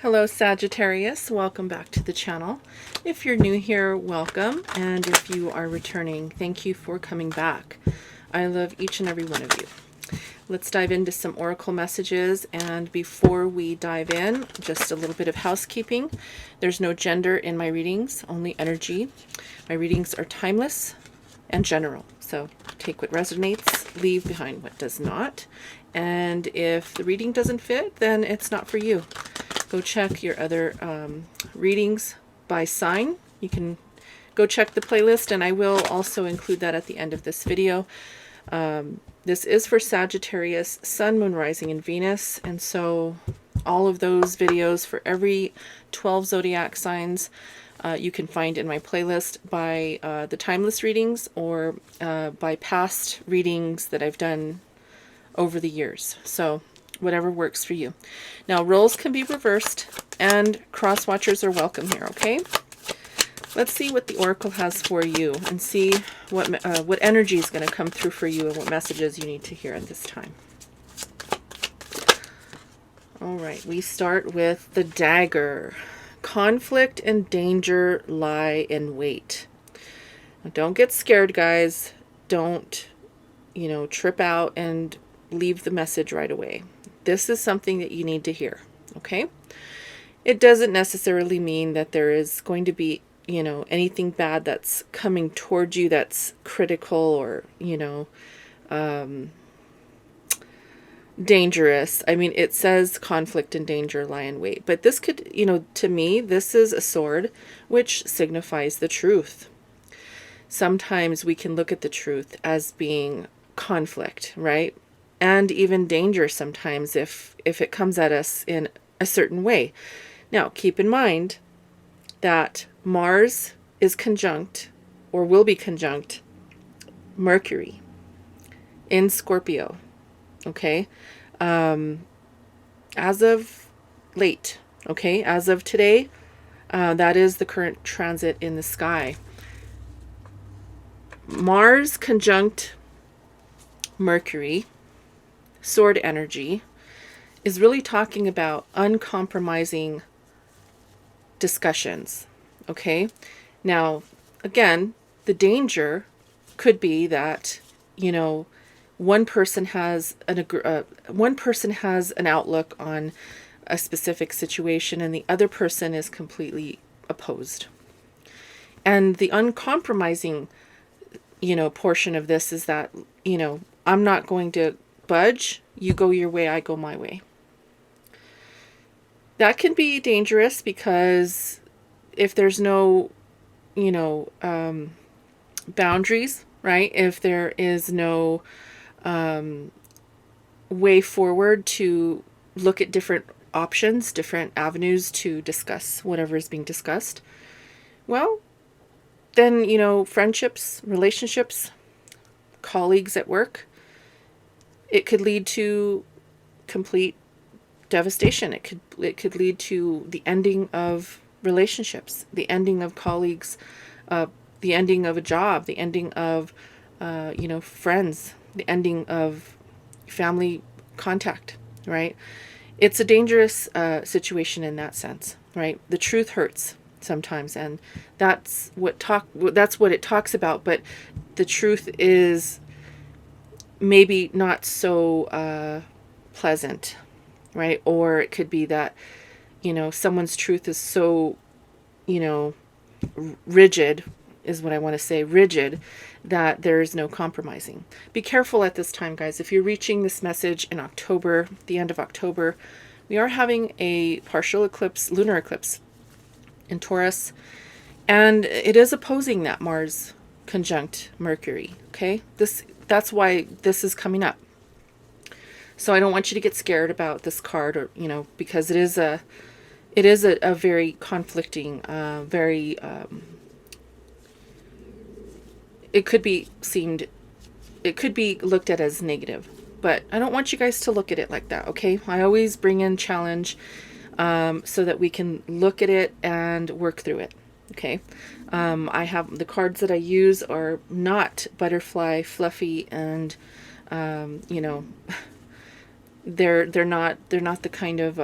Hello Sagittarius, welcome back to the channel. If you're new here, welcome, and if you are returning, thank you for coming back. I love each and every one of you. Let's dive into some oracle messages, and before we dive in, just a little bit of housekeeping. There's no gender in my readings, only energy. My readings are timeless and general, so take what resonates, leave behind what does not, and if the reading doesn't fit, then it's not for you. Go check your other readings by sign. You can go check the playlist, and I will also include that at the end of this video. This is for Sagittarius, Sun, Moon, Rising, and Venus, and so all of those videos for every 12 zodiac signs you can find in my playlist by the timeless readings or by past readings that I've done over the years. So whatever works for you. Now, roles can be reversed, and cross watchers are welcome here, okay? Let's see what the oracle has for you and see what energy is going to come through for you and what messages you need to hear at this time. All right, we start with the dagger. Conflict and danger lie in wait. Now, don't get scared, guys. Don't, trip out and leave the message right away. This is something that you need to hear, okay? It doesn't necessarily mean that there is going to be, anything bad that's coming towards you that's critical or, dangerous. I mean, it says conflict and danger lie in wait, but this could, to me, this is a sword, which signifies the truth. Sometimes we can look at the truth as being conflict, right? And even danger sometimes if it comes at us in a certain way. Now, keep in mind that Mars is conjunct, or will be conjunct, Mercury in Scorpio, okay? As of late, okay? As of today, that is the current transit in the sky. Mars conjunct Mercury, sword energy, is really talking about uncompromising discussions, okay? Now, again, the danger could be that, one person has an outlook on a specific situation and the other person is completely opposed. And the uncompromising, portion of this is that, I'm not going to budge. You go your way, I go my way. That can be dangerous because if there's no, boundaries, right? If there is no way forward to look at different options, different avenues to discuss whatever is being discussed, well, then, friendships, relationships, colleagues at work, it could lead to complete devastation. It could lead to the ending of relationships, the ending of colleagues, the ending of a job, the ending of friends, the ending of family contact, right? It's a dangerous situation in that sense, right? The truth hurts sometimes, and that's what it talks about, but the truth is maybe not so pleasant, right? Or it could be that, someone's truth is so, rigid, is what I want to say, rigid, that there's no compromising. Be careful at this time, guys. If you're reaching this message in October, the end of October, we are having a partial eclipse, lunar eclipse in Taurus, and it is opposing that Mars conjunct Mercury, okay? That's why this is coming up. So I don't want you to get scared about this card, or because it is a very conflicting, it could be looked at as negative, but I don't want you guys to look at it like that, okay? I always bring in challenge so that we can look at it and work through it, okay? I have the cards that I use are not butterfly fluffy, and they're not the kind of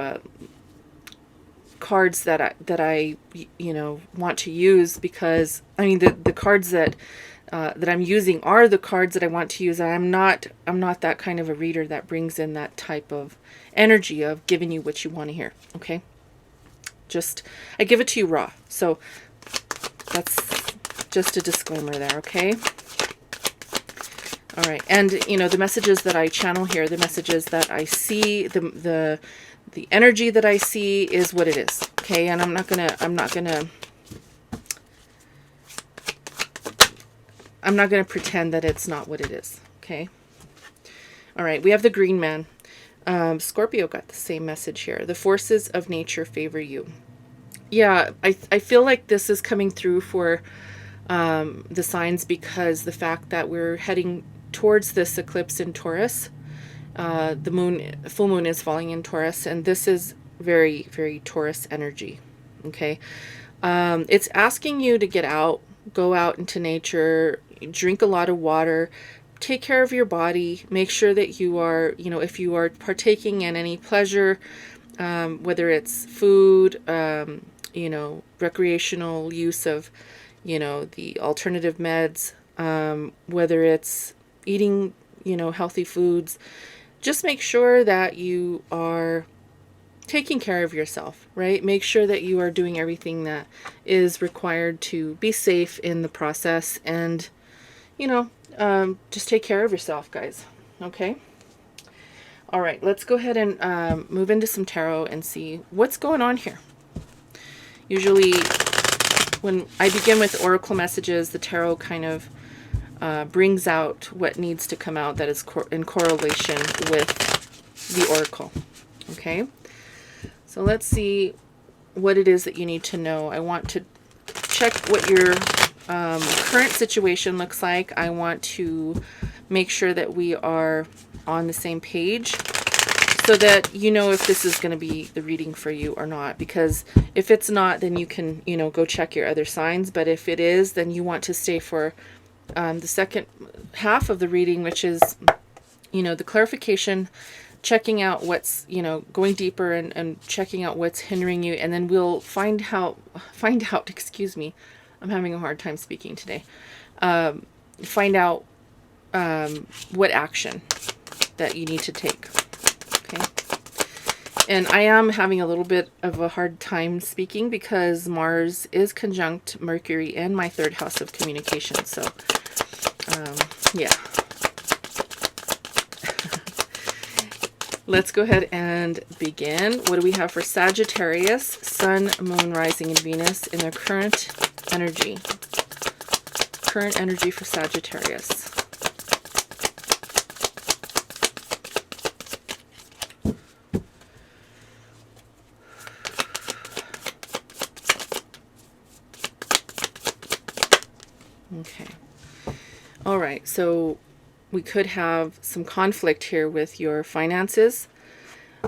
cards that I you know, want to use, because I mean the cards that I'm using are the cards that I want to use. I'm not that kind of a reader that brings in that type of energy of giving you what you want to hear. Okay, just I give it to you raw. So that's just a disclaimer there. Okay. All right, and you know, the messages that I channel here, the messages that I see, the energy that I see is what it is. Okay, and I'm not gonna pretend that it's not what it is. Okay. All right, we have the green man. Scorpio got the same message here. The forces of nature favor you. Yeah, I feel like this is coming through for the signs, because the fact that we're heading towards this eclipse in Taurus, the full moon is falling in Taurus, and this is very, very Taurus energy. Okay. It's asking you to get out, go out into nature, drink a lot of water, take care of your body, make sure that you are, you know, if you are partaking in any pleasure, whether it's food, you know, recreational use of, you know, the alternative meds, whether it's eating, you know, healthy foods, just make sure that you are taking care of yourself, right? Make sure that you are doing everything that is required to be safe in the process, and, you know, just take care of yourself, guys. Okay. All right, let's go ahead and move into some tarot and see what's going on here. Usually when I begin with oracle messages, the tarot kind of brings out what needs to come out that is in correlation with the oracle. Okay, so let's see what it is that you need to know. I want to check what your current situation looks like. I want to make sure that we are on the same page, so that you know if this is going to be the reading for you or not. Because if it's not, then you can, you know, go check your other signs. But if it is, then you want to stay for the second half of the reading, which is, you know, the clarification, checking out what's, you know, going deeper and checking out what's hindering you. And then we'll find out, excuse me, I'm having a hard time speaking today. Find out what action that you need to take. Okay. And I am having a little bit of a hard time speaking because Mars is conjunct Mercury in my third house of communication. So, yeah. Let's go ahead and begin. What do we have for Sagittarius, Sun, Moon, Rising, and Venus in their current energy? Current energy for Sagittarius. Okay. All right. So we could have some conflict here with your finances,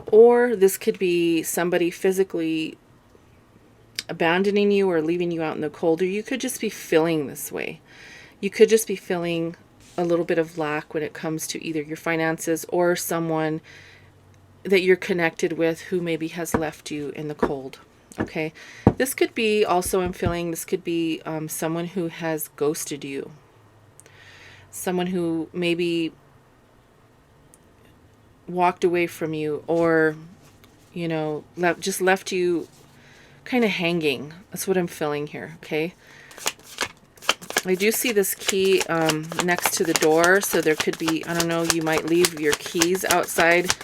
or this could be somebody physically abandoning you or leaving you out in the cold, or you could just be feeling this way. You could just be feeling a little bit of lack when it comes to either your finances or someone that you're connected with who maybe has left you in the cold. Okay. This could be also, I'm feeling this could be someone who has ghosted you. Someone who maybe walked away from you, or, you know, just left you kind of hanging. That's what I'm feeling here. Okay. I do see this key next to the door. So there could be, I don't know, you might leave your keys outside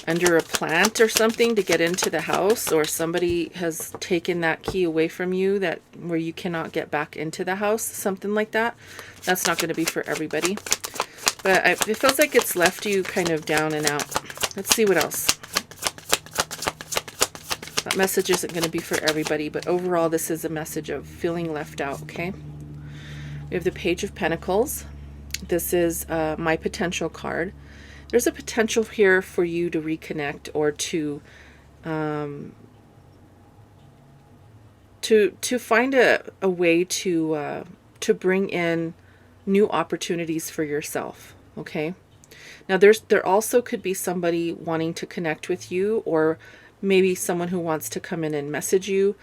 under a plant or something to get into the house, or somebody has taken that key away from you that where you cannot get back into the house, something like that. That's not going to be for everybody, but it feels like it's left you kind of down and out. Let's see what else. That message isn't going to be for everybody, but overall this is a message of feeling left out. Okay, we have the Page of Pentacles. This is my potential card. There's a potential here for you to reconnect, or to find a way to bring in new opportunities for yourself. Okay. Now there also could be somebody wanting to connect with you, or maybe someone who wants to come in and message you,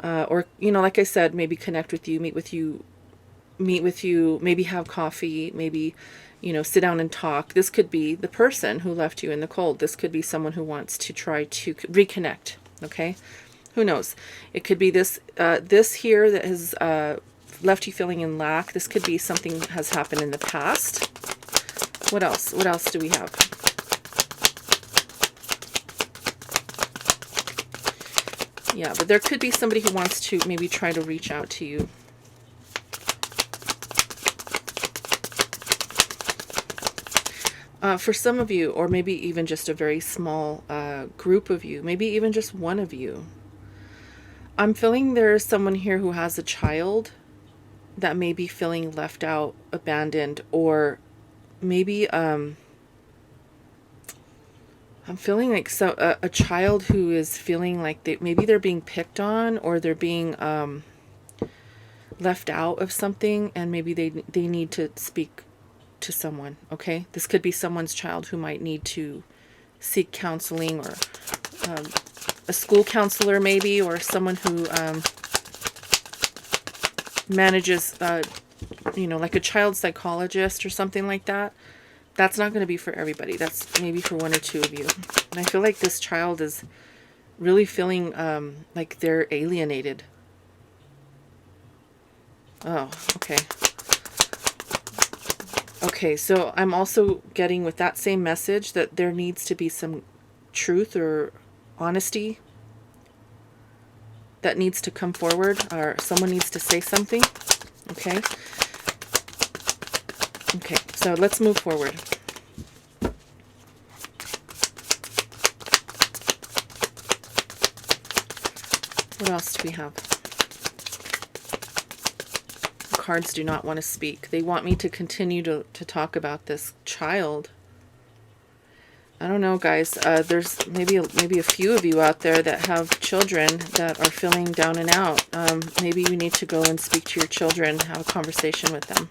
or, you know, like I said, maybe connect with you, meet with you, maybe have coffee, maybe, you know, sit down and talk. This could be the person who left you in the cold. This could be someone who wants to try to reconnect. Okay. Who knows? It could be this here that has left you feeling in lack. This could be something that has happened in the past. What else? What else do we have? Yeah, but there could be somebody who wants to maybe try to reach out to you. For some of you, or maybe even just a very small group of you, maybe even just one of you. I'm feeling there's someone here who has a child that may be feeling left out, abandoned, or maybe I'm feeling like a child who is feeling like maybe they're being picked on, or they're being left out of something, and maybe they need to speak to someone. Okay, this could be someone's child who might need to seek counseling, or a school counselor maybe, or someone who manages you know, like a child psychologist or something like that. That's not going to be for everybody. That's maybe for one or two of you. And I feel like this child is really feeling like they're alienated. Oh, okay. Okay, so I'm also getting with that same message that there needs to be some truth or honesty that needs to come forward, or someone needs to say something. Okay. Okay, so let's move forward. What else do we have? Cards do not want to speak. They want me to continue to talk about this child. I don't know, guys. There's maybe a few of you out there that have children that are feeling down and out. Maybe you need to go and speak to your children, have a conversation with them.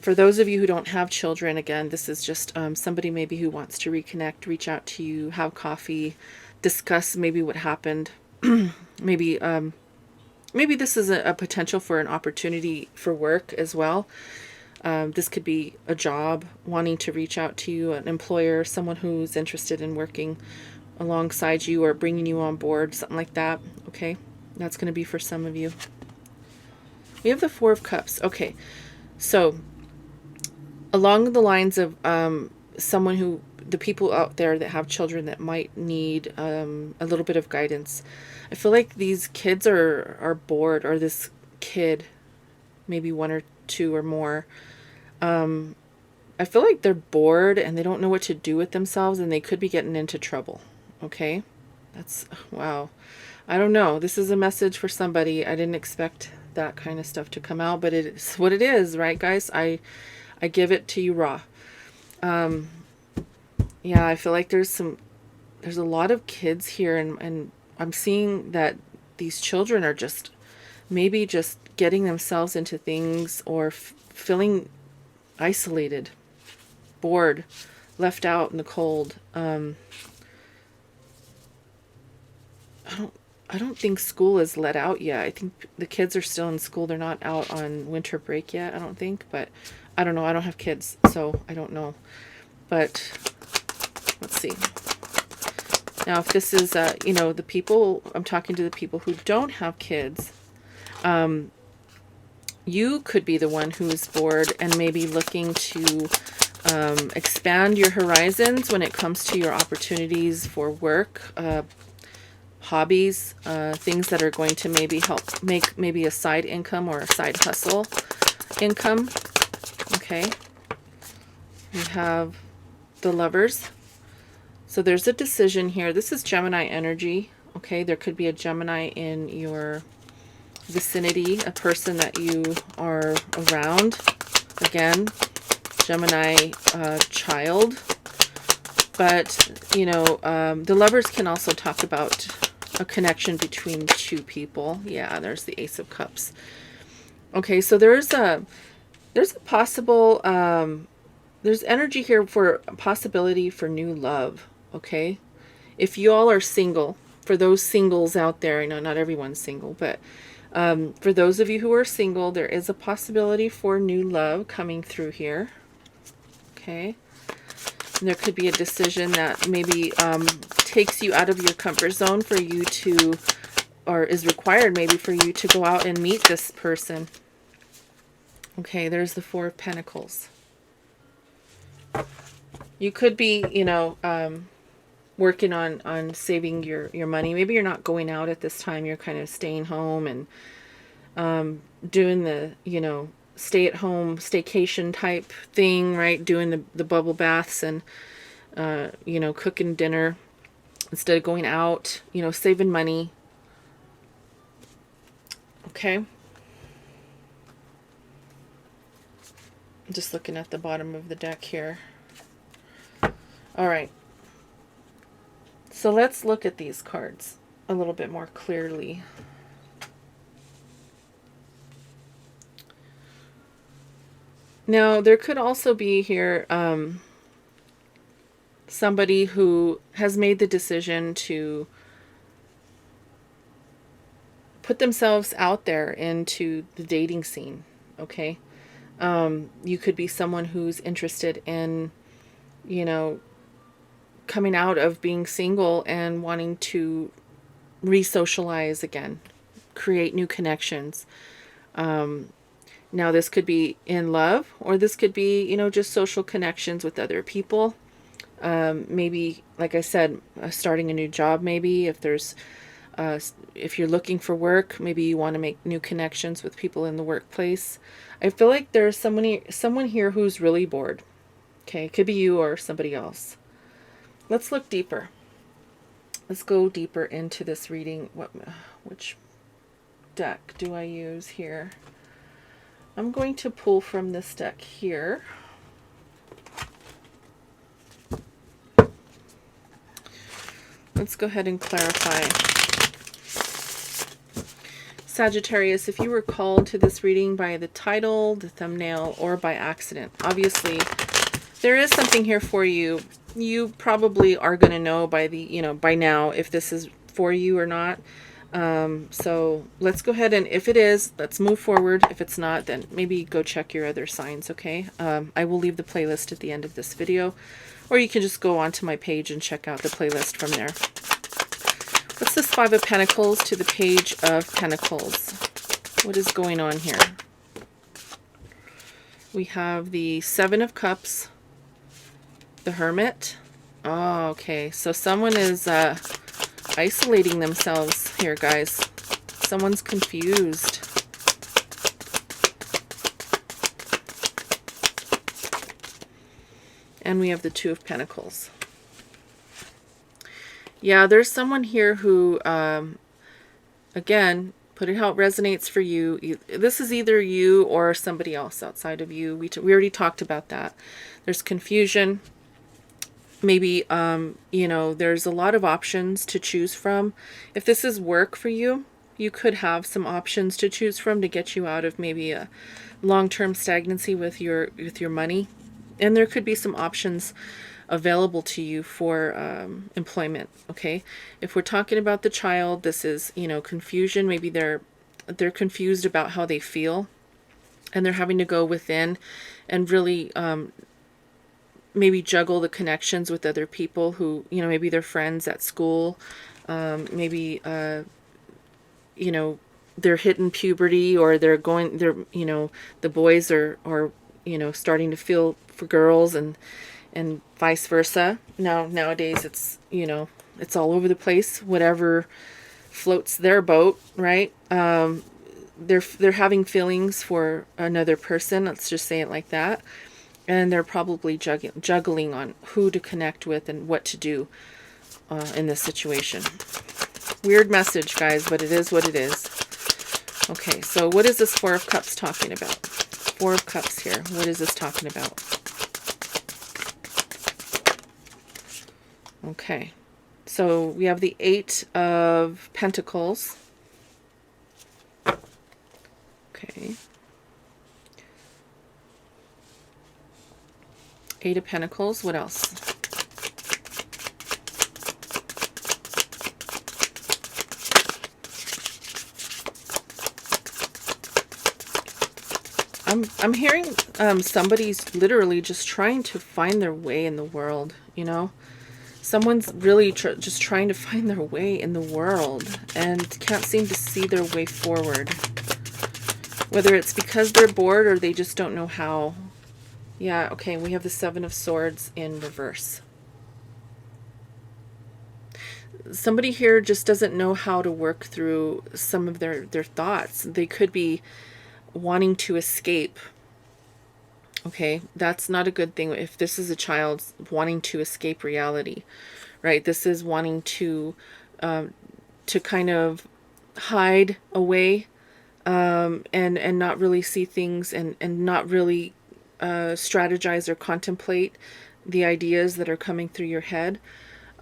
For those of you who don't have children, again, this is just somebody maybe who wants to reconnect, reach out to you, have coffee, discuss maybe what happened. Maybe this is a potential for an opportunity for work as well. This could be a job, wanting to reach out to you, an employer, someone who's interested in working alongside you or bringing you on board, something like that. Okay, that's going to be for some of you. We have the Four of Cups. Okay, so along the lines of the people out there that have children that might need a little bit of guidance. I feel like these kids are bored, or this kid, maybe one or two or more. I feel like they're bored and they don't know what to do with themselves, and they could be getting into trouble. Okay, that's, wow. I don't know. This is a message for somebody. I didn't expect that kind of stuff to come out, but it's what it is, right, guys? I give it to you raw. Yeah, I feel like there's a lot of kids here, and I'm seeing that these children are just maybe just getting themselves into things, or feeling isolated, bored, left out in the cold. I don't think school is let out yet. I think the kids are still in school. They're not out on winter break yet, I don't think, but I don't know. I don't have kids, so I don't know. But let's see. Now, if this is, you know, the people, I'm talking to the people who don't have kids. You could be the one who is bored and maybe looking to expand your horizons when it comes to your opportunities for work, hobbies, things that are going to maybe help make maybe a side income or a side hustle income. Okay. We have the Lovers. So there's a decision here. This is Gemini energy. Okay, there could be a Gemini in your vicinity, a person that you are around. Again, Gemini child. But, you know, the Lovers can also talk about a connection between two people. Yeah, there's the Ace of Cups. Okay, so there's a possible, there's energy here for a possibility for new love. okay? If you all are single, for those singles out there, I know not everyone's single, but for those of you who are single, there is a possibility for new love coming through here, okay? And there could be a decision that maybe takes you out of your comfort zone for you to, or is required maybe for you to go out and meet this person. Okay, there's the Four of Pentacles. You could be, you know, working on saving your money. Maybe you're not going out at this time. You're kind of staying home and doing the, you know, stay-at-home staycation type thing, right? Doing the bubble baths and, you know, cooking dinner instead of going out, you know, saving money. Okay. Just looking at the bottom of the deck here. All right. So let's look at these cards a little bit more clearly. Now, there could also be here somebody who has made the decision to put themselves out there into the dating scene, okay? You could be someone who's interested in, you know, coming out of being single and wanting to re-socialize again, create new connections. Now, this could be in love, or this could be, you know, just social connections with other people. Maybe, like I said, starting a new job, maybe if there's, if you're looking for work, maybe you want to make new connections with people in the workplace. I feel like there's someone here who's really bored. Okay, it could be you or somebody else. Let's look deeper. Let's go deeper into this reading. Which deck do I use here? I'm going to pull from this deck here. Let's go ahead and clarify. Sagittarius, if you were called to this reading by the title, the thumbnail, or by accident, obviously there is something here for you. You probably are going to know by the, you know, by now if this is for you or not. So let's go ahead and if it is, let's move forward. If it's not, then maybe go check your other signs, okay? I will leave the playlist at the end of this video, or you can just go onto my page and check out the playlist from there. What's this Five of Pentacles to the Page of Pentacles? What is going on here? We have the Seven of Cups, the Hermit. Oh, okay. So someone is isolating themselves here, guys. Someone's confused. And we have the Two of Pentacles. Yeah, there's someone here who, again, put it how it resonates for you. This is either you or somebody else outside of you. We already talked about that. There's confusion. Maybe, you know, there's a lot of options to choose from. If this is work for you, you could have some options to choose from to get you out of maybe a long-term stagnancy with your money. And there could be some options available to you for employment, okay? If we're talking about the child, this is, you know, confusion. Maybe they're confused about how they feel, and they're having to go within and really maybe juggle the connections with other people who, you know, maybe they're friends at school, maybe you know, they're hitting puberty, or they're, you know, the boys are you know, starting to feel for girls, and vice versa. Nowadays it's, you know, it's all over the place, whatever floats their boat, right? They're having feelings for another person, let's just say it like that, and they're probably juggling on who to connect with and what to do in this situation. Weird message, guys, but it is what it is. Okay, so what is this Four of Cups talking about? Four of Cups here. What is this talking about? Okay, so we have the Eight of Pentacles. Okay. Eight of Pentacles. What else? I'm hearing somebody's literally just trying to find their way in the world, you know? Someone's really just trying to find their way in the world and can't seem to see their way forward. Whether it's because they're bored or they just don't know how. Yeah, okay, we have the Seven of Swords in reverse. Somebody here just doesn't know how to work through some of their thoughts. They could be wanting to escape. Okay, that's not a good thing if this is a child wanting to escape reality, right? This is wanting to kind of hide away, and not really see things, and not really strategize or contemplate the ideas that are coming through your head.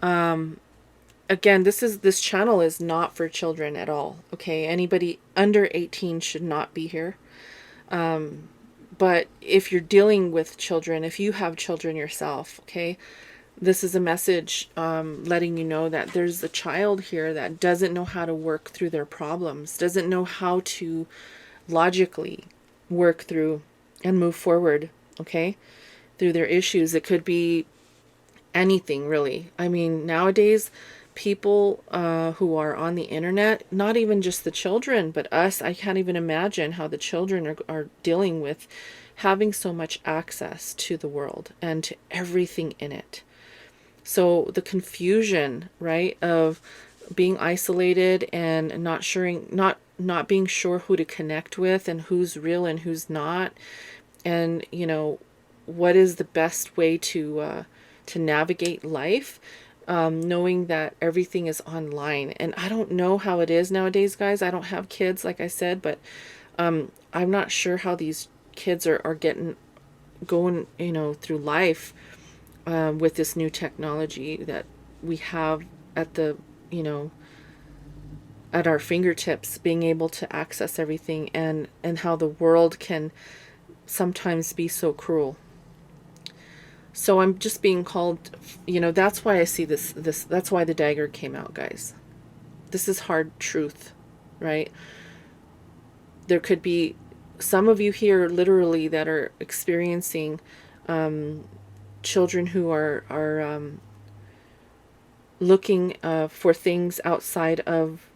Again, this channel is not for children at all. Okay, anybody under 18 should not be here. But if you're dealing with children, if you have children yourself, okay, this is a message letting you know that there's a child here that doesn't know how to work through their problems, doesn't know how to logically work through and move forward, okay, through their issues. It could be anything, really. I mean, nowadays, people who are on the internet, not even just the children, but us, I can't even imagine how the children are dealing with having so much access to the world and to everything in it. So the confusion, right, of being isolated and not being sure who to connect with and who's real and who's not, and what is the best way to navigate life, knowing that everything is online. And I don't know how it is nowadays, guys. I don't have kids, like I said, but I'm not sure how these kids are going through life with this new technology that we have at the at our fingertips, being able to access everything, and how the world can sometimes be so cruel. So I'm just being called, that's why I see this, that's why the dagger came out, guys. This is hard truth, right? There could be some of you here literally that are experiencing children who are looking for things outside of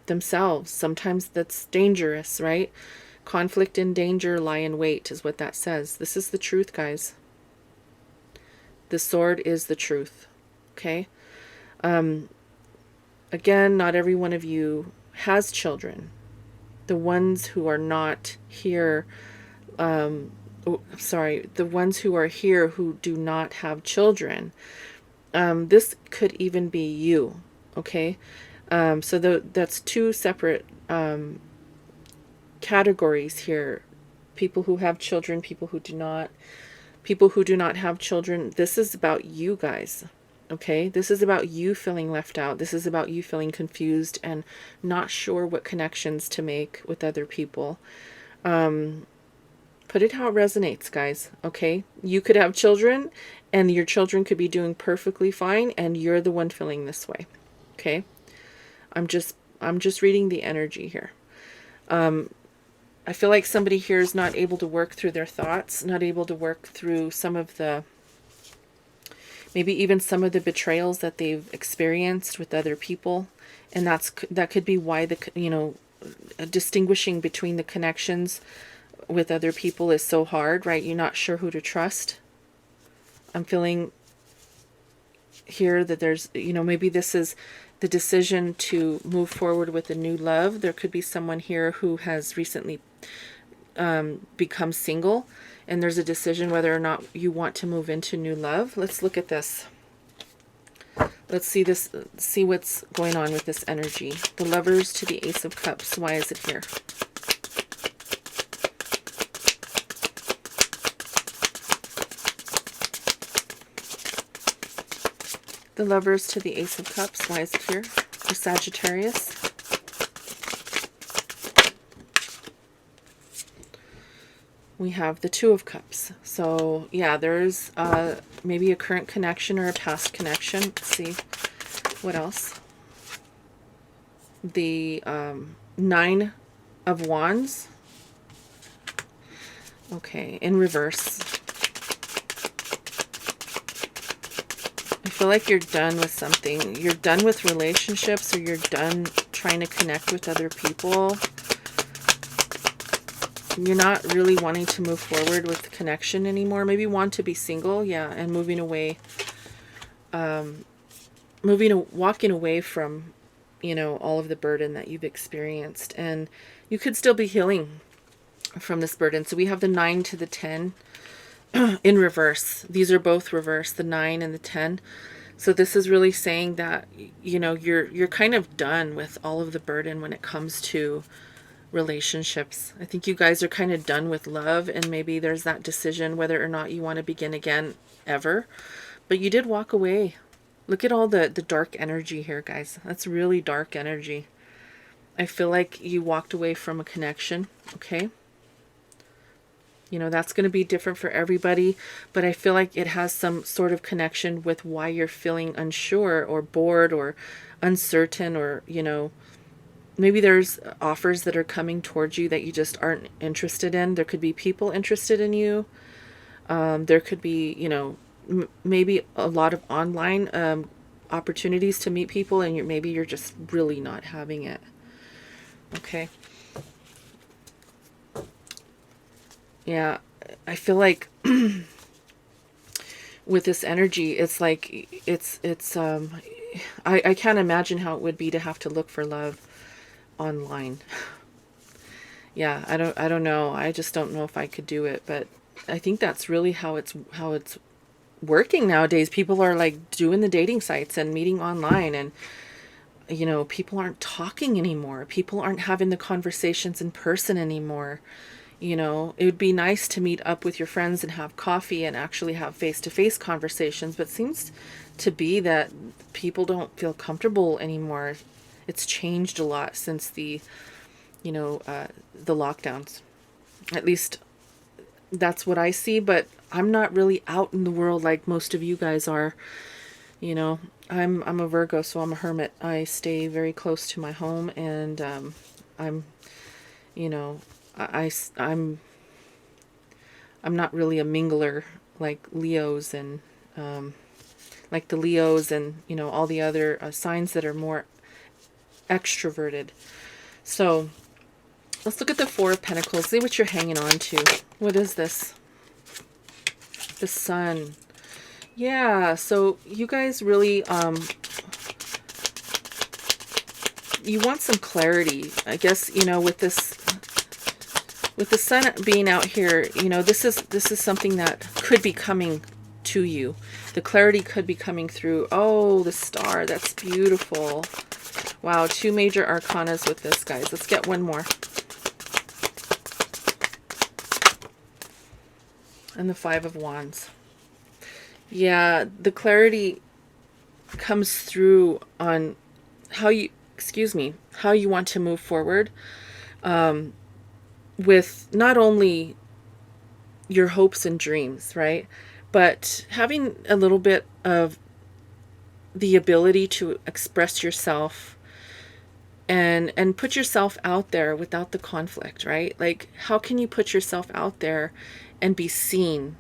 themselves. Sometimes that's dangerous, right? Conflict and danger lie in wait is what that says. This is the truth, guys. The sword is the truth. Okay? Again, not every one of you has children. The ones who are not here, the ones who are here who do not have children, this could even be you. Okay? So that's two separate categories here. People who have children, people who do not. People who do not have children, this is about you guys, okay? This is about you feeling left out. This is about you feeling confused and not sure what connections to make with other people. Put it how it resonates, guys, okay? You could have children, and your children could be doing perfectly fine, and you're the one feeling this way, okay? I'm just reading the energy here. I feel like somebody here is not able to work through their thoughts, not able to work through some of the, maybe even some of the betrayals that they've experienced with other people. And that could be why distinguishing between the connections with other people is so hard, right? You're not sure who to trust. I'm feeling here that there's, maybe this is the decision to move forward with a new love. There could be someone here who has recently become single, and there's a decision whether or not you want to move into new love. Let's look at this. Let's see what's going on with this energy. The Lovers to the Ace of Cups. Why is it here? The Lovers to the Ace of Cups. Why is it here? For Sagittarius. We have the Two of Cups. So, yeah, there's maybe a current connection or a past connection. Let's see what else. The Nine of Wands. Okay, in reverse. I feel like you're done with something. You're done with relationships, or you're done trying to connect with other people. You're not really wanting to move forward with the connection anymore. Maybe want to be single, yeah, and moving away, walking away from, you know, all of the burden that you've experienced. And you could still be healing from this burden. So we have the 9 to the 10 in reverse. These are both reverse, the 9 and the 10. So this is really saying that, you know, you're kind of done with all of the burden when it comes to relationships. I think you guys are kind of done with love, and maybe there's that decision whether or not you want to begin again ever. But you did walk away. Look at all the dark energy here, guys. That's really dark energy. I feel like you walked away from a connection, okay? You know, that's going to be different for everybody, but I feel like it has some sort of connection with why you're feeling unsure or bored or uncertain, or, you know, maybe there's offers that are coming towards you that you just aren't interested in. There could be people interested in you. There could be, you know, maybe a lot of online opportunities to meet people, and maybe you're just really not having it. Okay. Yeah, I feel like with this energy, it's like I can't imagine how it would be to have to look for love online. Yeah, I don't know. I just don't know if I could do it, but I think that's really how it's working nowadays. People are like doing the dating sites and meeting online, and you know, people aren't talking anymore. People aren't having the conversations in person anymore. You know, it would be nice to meet up with your friends and have coffee and actually have face-to-face conversations, but it seems to be that people don't feel comfortable anymore. It's changed a lot since the, you know, the lockdowns. At least that's what I see, but I'm not really out in the world like most of you guys are. You know, I'm a Virgo, so I'm a hermit. I stay very close to my home, and I'm, you know, I'm not really a mingler like Leos and like the Leos and, you know, all the other signs that are more extroverted. So let's look at the 4 of Pentacles. See what you're hanging on to. What is this? The Sun. Yeah, so you guys really you want some clarity, I guess, you know, with this, with the Sun being out here. You know, this is something that could be coming to you. The clarity could be coming through. Oh, the Star. That's beautiful. Wow, 2 major arcanas with this, guys. Let's get one more. And the 5 of Wands. Yeah, the clarity comes through on how you, how you want to move forward with not only your hopes and dreams, right? But having a little bit of the ability to express yourself and put yourself out there without the conflict, right? Like, how can you put yourself out there and be seen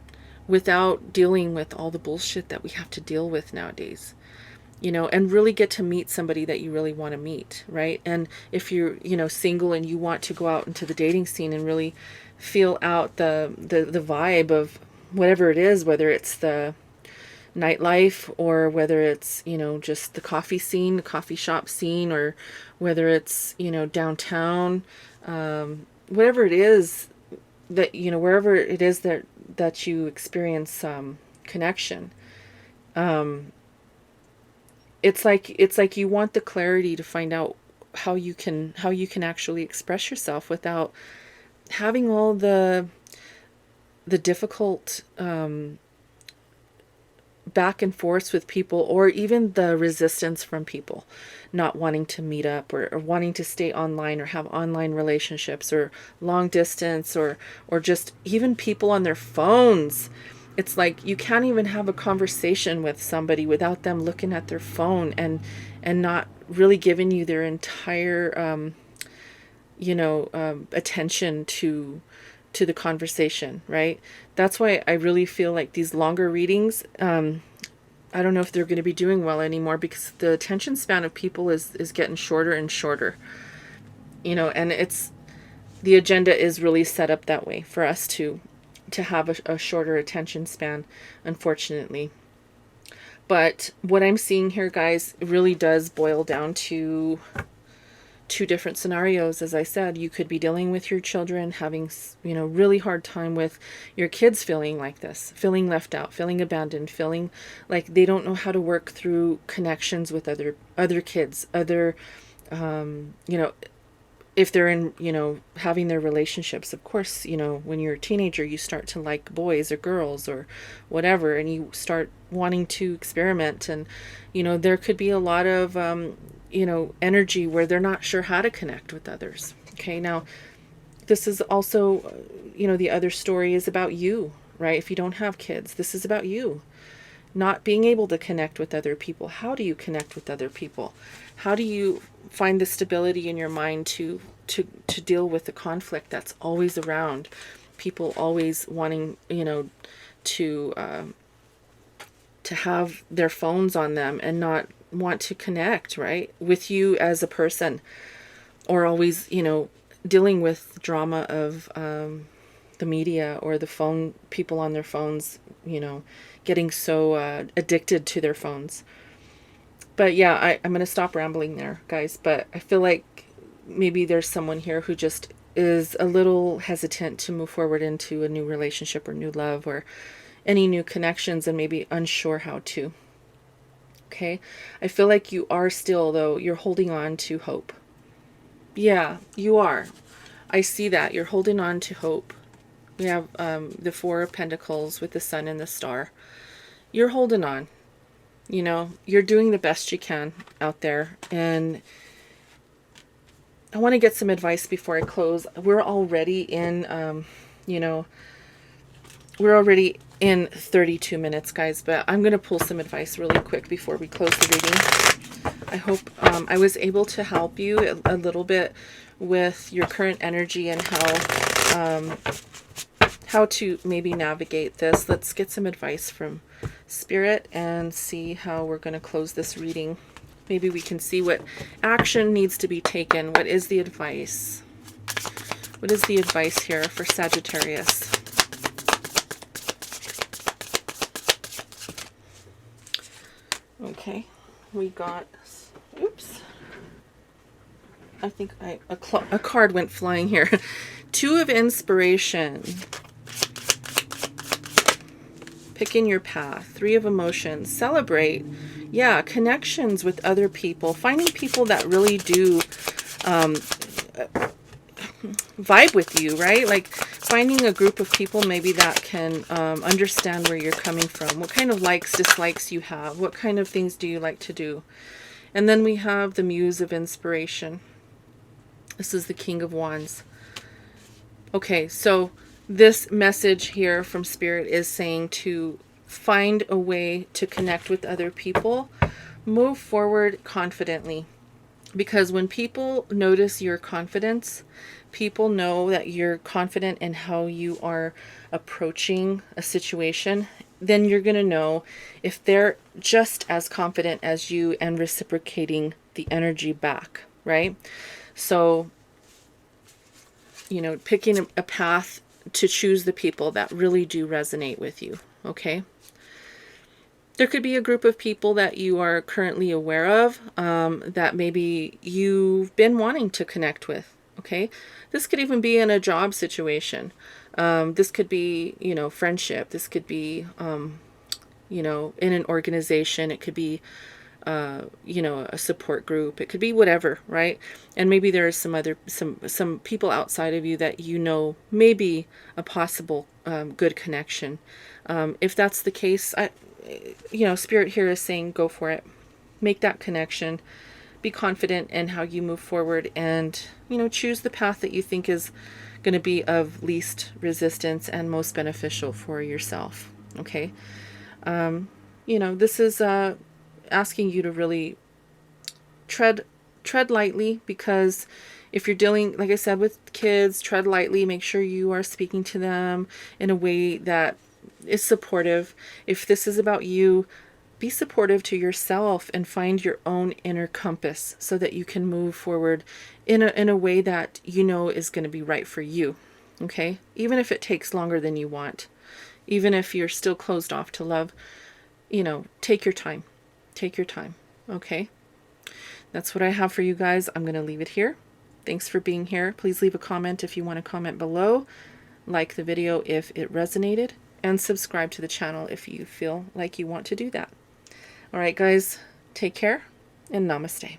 without dealing with all the bullshit that we have to deal with nowadays? You know, and really get to meet somebody that you really want to meet, right? And if you're, you know, single and you want to go out into the dating scene and really feel out the vibe of whatever it is, whether it's the nightlife or whether it's, you know, just the coffee scene, the coffee shop scene, or whether it's, you know, downtown, whatever it is that, you know, wherever it is that you experience connection. It's like you want the clarity to find out how you can actually express yourself without having all the difficult back and forth with people, or even the resistance from people not wanting to meet up, or wanting to stay online or have online relationships, or long distance, or just even people on their phones. It's like you can't even have a conversation with somebody without them looking at their phone and not really giving you their entire attention to to the conversation, right? That's why I really feel like these longer readings, I don't know if they're going to be doing well anymore, because the attention span of people is getting shorter and shorter, and the agenda is really set up that way for us to have a shorter attention span, unfortunately. But what I'm seeing here, guys, really does boil down to two different scenarios. As I said, you could be dealing with your children, having, really hard time with your kids feeling like this, feeling left out, feeling abandoned, feeling like they don't know how to work through connections with other kids, if they're in, having their relationships. Of course, when you're a teenager, you start to like boys or girls or whatever, and you start wanting to experiment. And, there could be a lot of, energy where they're not sure how to connect with others. Okay. Now, this is also, the other story is about you, right? If you don't have kids, this is about you not being able to connect with other people. How do you connect with other people? How do you find the stability in your mind to deal with the conflict that's always around? People always wanting, to have their phones on them and not want to connect, right, with you as a person, or always, dealing with drama of the media or the phone, people on their phones, getting so addicted to their phones. But yeah, I'm going to stop rambling there, guys. But I feel like maybe there's someone here who just is a little hesitant to move forward into a new relationship or new love or any new connections, and maybe unsure how to. Okay. I feel like you are still, though, you're holding on to hope. Yeah, you are. I see that. You're holding on to hope. We have the Four of Pentacles with the Sun and the Star. You're holding on. You're doing the best you can out there. And I want to get some advice before I close. We're already in, we're already in 32 minutes, guys, but I'm going to pull some advice really quick before we close the reading. I hope I was able to help you a little bit with your current energy and how to maybe navigate this. Let's get some advice from Spirit and see how we're going to close this reading. Maybe we can see what action needs to be taken. What is the advice? What is the advice here for Sagittarius? Okay, we got, oops, I think a card went flying here. Two of Inspiration. Picking your path. Three of Emotions. Celebrate. Yeah, connections with other people. Finding people that really do vibe with you, right? Like finding a group of people maybe that can understand where you're coming from. What kind of likes, dislikes you have. What kind of things do you like to do? And then we have the Muse of Inspiration. This is the King of Wands. Okay, so this message here from Spirit is saying to find a way to connect with other people. Move forward confidently. Because when people notice your confidence, people know that you're confident in how you are approaching a situation, then you're going to know if they're just as confident as you and reciprocating the energy back, right? So, picking a path to choose the people that really do resonate with you, okay? There could be a group of people that you are currently aware of that maybe you've been wanting to connect with, okay? This could even be in a job situation. This could be, friendship. This could be, in an organization. It could be, a support group. It could be whatever, right? And maybe there are some people outside of you that may be a possible good connection. If that's the case, Spirit here is saying go for it. Make that connection. Be confident in how you move forward, and choose the path that you think is going to be of least resistance and most beneficial for yourself. Okay. This is asking you to really tread tread lightly, because if you're dealing, like I said, with kids, tread lightly. Make sure you are speaking to them in a way that is supportive. If this is about you, be supportive to yourself and find your own inner compass so that you can move forward in a way that you know is going to be right for you. Okay? Even if it takes longer than you want, even if you're still closed off to love, you know, take your time. Take your time. Okay? That's what I have for you guys. I'm going to leave it here. Thanks for being here. Please leave a comment if you want to comment below. Like the video if it resonated, and subscribe to the channel if you feel like you want to do that. All right, guys, take care and namaste.